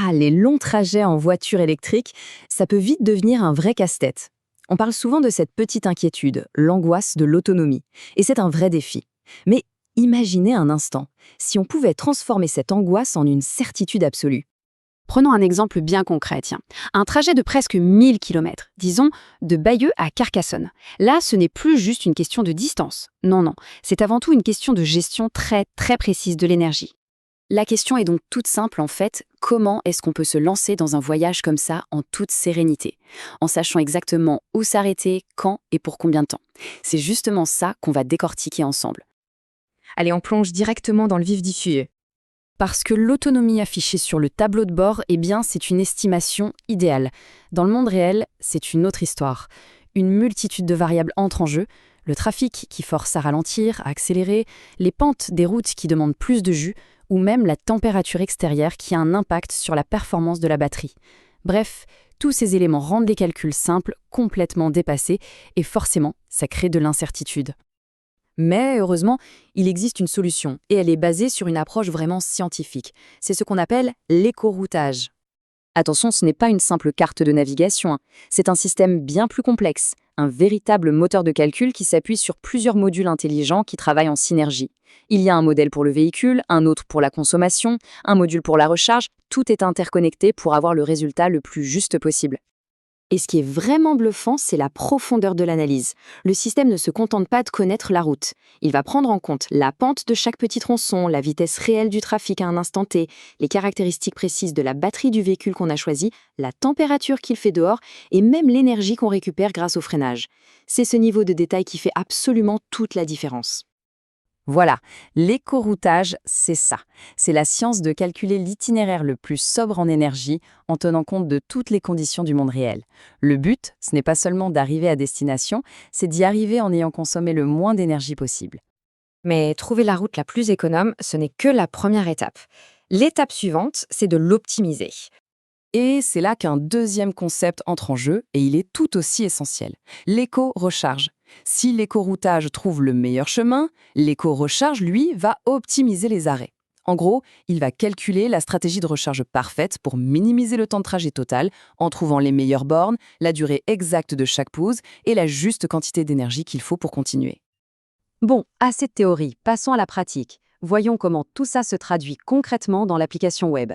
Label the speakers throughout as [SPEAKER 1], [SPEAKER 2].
[SPEAKER 1] Ah, les longs trajets en voiture électrique, ça peut vite devenir un vrai casse-tête. On parle souvent de cette petite inquiétude, l'angoisse de l'autonomie. Et c'est un vrai défi. Mais imaginez un instant, si on pouvait transformer cette angoisse en une certitude absolue.
[SPEAKER 2] Prenons un exemple bien concret, tiens. Un trajet de presque 1000 km, disons de Bayeux à Carcassonne. Là, ce n'est plus juste une question de distance. Non, non, c'est avant tout une question de gestion très, très précise de l'énergie. La question est donc toute simple en fait, comment est-ce qu'on peut se lancer dans un voyage comme ça en toute sérénité, en sachant exactement où s'arrêter, quand et pour combien de temps. C'est justement ça qu'on va décortiquer ensemble.
[SPEAKER 1] Allez, on plonge directement dans le vif du sujet.
[SPEAKER 2] Parce que l'autonomie affichée sur le tableau de bord, eh bien, c'est une estimation idéale. Dans le monde réel, c'est une autre histoire. Une multitude de variables entrent en jeu, le trafic qui force à ralentir, à accélérer, les pentes des routes qui demandent plus de jus, ou même la température extérieure qui a un impact sur la performance de la batterie. Bref, tous ces éléments rendent les calculs simples complètement dépassés, et forcément, ça crée de l'incertitude.
[SPEAKER 1] Mais heureusement, il existe une solution, et elle est basée sur une approche vraiment scientifique. C'est ce qu'on appelle l'écoroutage. Attention, ce n'est pas une simple carte de navigation, hein. C'est un système bien plus complexe, un véritable moteur de calcul qui s'appuie sur plusieurs modules intelligents qui travaillent en synergie. Il y a un modèle pour le véhicule, un autre pour la consommation, un module pour la recharge, tout est interconnecté pour avoir le résultat le plus juste possible. Et ce qui est vraiment bluffant, c'est la profondeur de l'analyse. Le système ne se contente pas de connaître la route. Il va prendre en compte la pente de chaque petit tronçon, la vitesse réelle du trafic à un instant T, les caractéristiques précises de la batterie du véhicule qu'on a choisi, la température qu'il fait dehors et même l'énergie qu'on récupère grâce au freinage. C'est ce niveau de détail qui fait absolument toute la différence. Voilà, l'écoroutage, c'est ça. C'est la science de calculer l'itinéraire le plus sobre en énergie en tenant compte de toutes les conditions du monde réel. Le but, ce n'est pas seulement d'arriver à destination, c'est d'y arriver en ayant consommé le moins d'énergie possible. Mais trouver la route la plus économe, ce n'est que la première étape. L'étape suivante, c'est de l'optimiser. Et c'est là qu'un deuxième concept entre en jeu, et il est tout aussi essentiel. L'éco-recharge. Si l'éco-routage trouve le meilleur chemin, l'éco-recharge, lui, va optimiser les arrêts. En gros, il va calculer la stratégie de recharge parfaite pour minimiser le temps de trajet total en trouvant les meilleures bornes, la durée exacte de chaque pause et la juste quantité d'énergie qu'il faut pour continuer. Bon, assez de théorie, passons à la pratique. Voyons comment tout ça se traduit concrètement dans l'application web.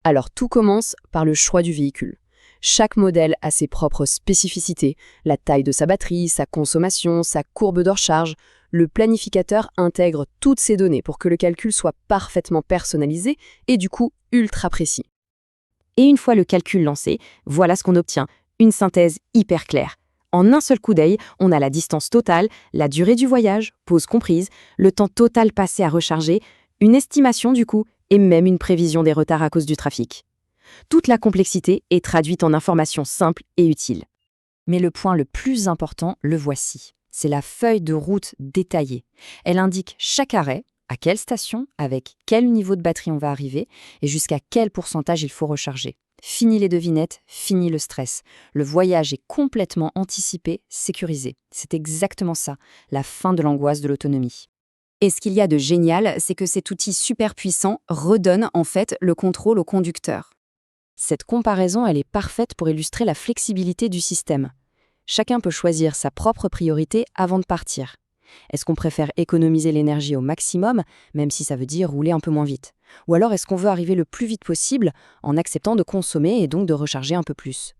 [SPEAKER 1] Alors tout commence par le choix du véhicule. Chaque modèle a ses propres spécificités, la taille de sa batterie, sa consommation, sa courbe de recharge. Le planificateur intègre toutes ces données pour que le calcul soit parfaitement personnalisé et du coup ultra précis. Et une fois le calcul lancé, voilà ce qu'on obtient, une synthèse hyper claire. En un seul coup d'œil, on a la distance totale, la durée du voyage, pause comprise, le temps total passé à recharger, une estimation du coup, et même une prévision des retards à cause du trafic. Toute la complexité est traduite en informations simples et utiles. Mais le point le plus important, le voici. C'est la feuille de route détaillée. Elle indique chaque arrêt, à quelle station, avec quel niveau de batterie on va arriver et jusqu'à quel pourcentage il faut recharger. Fini les devinettes, fini le stress. Le voyage est complètement anticipé, sécurisé. C'est exactement ça, la fin de l'angoisse de l'autonomie. Et ce qu'il y a de génial, c'est que cet outil super puissant redonne en fait le contrôle au conducteur. Cette comparaison, elle est parfaite pour illustrer la flexibilité du système. Chacun peut choisir sa propre priorité avant de partir. Est-ce qu'on préfère économiser l'énergie au maximum, même si ça veut dire rouler un peu moins vite? Ou alors est-ce qu'on veut arriver le plus vite possible en acceptant de consommer et donc de recharger un peu plus?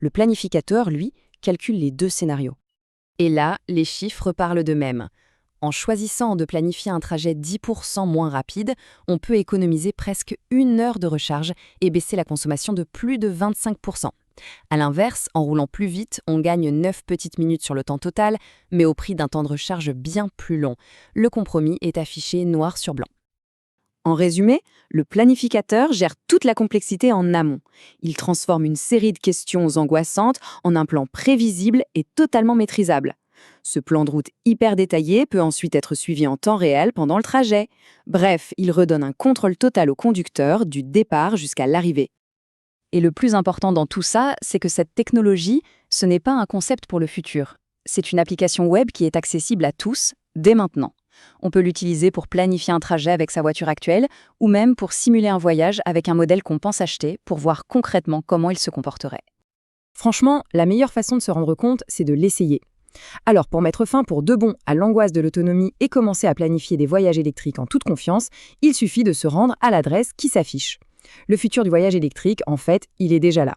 [SPEAKER 1] Le planificateur, lui, calcule les deux scénarios. Et là, les chiffres parlent d'eux-mêmes. En choisissant de planifier un trajet 10% moins rapide, on peut économiser presque 1 heure de recharge et baisser la consommation de plus de 25%. À l'inverse, en roulant plus vite, on gagne 9 petites minutes sur le temps total, mais au prix d'un temps de recharge bien plus long. Le compromis est affiché noir sur blanc. En résumé, le planificateur gère toute la complexité en amont. Il transforme une série de questions angoissantes en un plan prévisible et totalement maîtrisable. Ce plan de route hyper détaillé peut ensuite être suivi en temps réel pendant le trajet. Bref, il redonne un contrôle total au conducteur du départ jusqu'à l'arrivée. Et le plus important dans tout ça, c'est que cette technologie, ce n'est pas un concept pour le futur. C'est une application web qui est accessible à tous, dès maintenant. On peut l'utiliser pour planifier un trajet avec sa voiture actuelle ou même pour simuler un voyage avec un modèle qu'on pense acheter pour voir concrètement comment il se comporterait.
[SPEAKER 2] Franchement, la meilleure façon de se rendre compte, c'est de l'essayer. Alors, pour mettre fin pour de bon à l'angoisse de l'autonomie et commencer à planifier des voyages électriques en toute confiance, il suffit de se rendre à l'adresse qui s'affiche. Le futur du voyage électrique, en fait, il est déjà là.